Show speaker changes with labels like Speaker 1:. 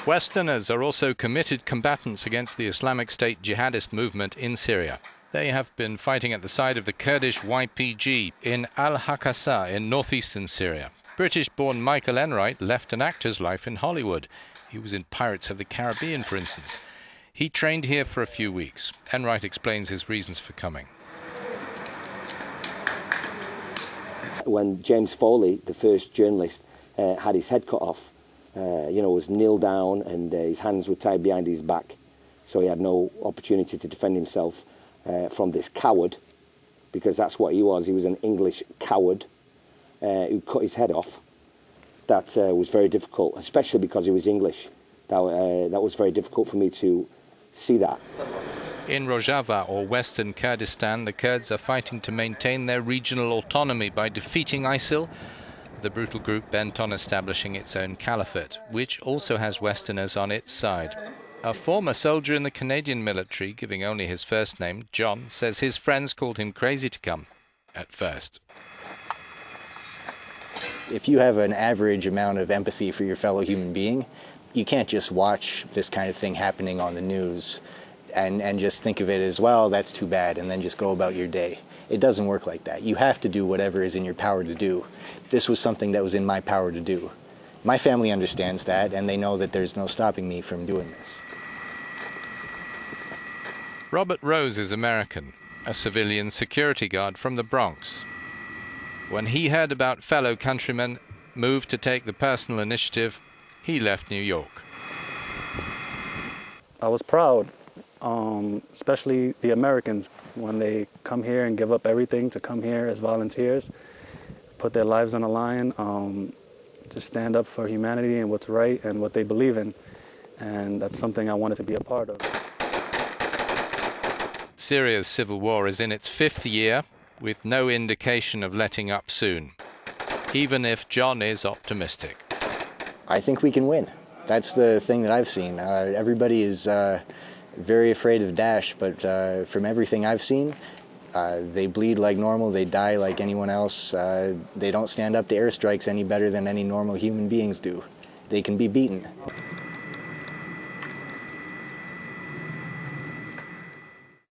Speaker 1: Westerners are also committed combatants against the Islamic State jihadist movement in Syria. They have been fighting at the side of the Kurdish YPG in Hasakah in northeastern Syria. British-born Michael Enright left an actor's life in Hollywood. He was in Pirates of the Caribbean, for instance. He trained here for a few weeks. Enright explains his reasons for coming.
Speaker 2: When James Foley, the first journalist, had his head cut off, was kneeled down and his hands were tied behind his back, so he had no opportunity to defend himself from this coward, because that's what he was. He was an English coward who cut his head off. That was very difficult, especially because he was English. That was very difficult for me to see that.
Speaker 1: In Rojava, or Western Kurdistan, the Kurds are fighting to maintain their regional autonomy by defeating ISIL, the brutal group bent on establishing its own caliphate, which also has Westerners on its side. A former soldier in the Canadian military, giving only his first name, John, says his friends called him crazy to come at first.
Speaker 3: If you have an average amount of empathy for your fellow human being, you can't just watch this kind of thing happening on the news and just think of it as, well, that's too bad, and then just go about your day. It doesn't work like that. You have to do whatever is in your power to do. This was something that was in my power to do. My family understands that, and they know that there's no stopping me from doing this.
Speaker 1: Robert Rose is American, a civilian security guard from the Bronx. When he heard about fellow countrymen moved to take the personal initiative, he left New York.
Speaker 4: I was proud, especially the Americans, when they come here and give up everything to come here as volunteers, put their lives on the line, to stand up for humanity and what's right and what they believe in. And that's something I wanted to be a part of.
Speaker 1: Syria's civil war is in its 5th year, with no indication of letting up soon, even if John is optimistic.
Speaker 3: I think we can win. That's the thing that I've seen. Everybody is very afraid of Daesh, but from everything I've seen, they bleed like normal, they die like anyone else. They don't stand up to airstrikes any better than any normal human beings do. They can be beaten.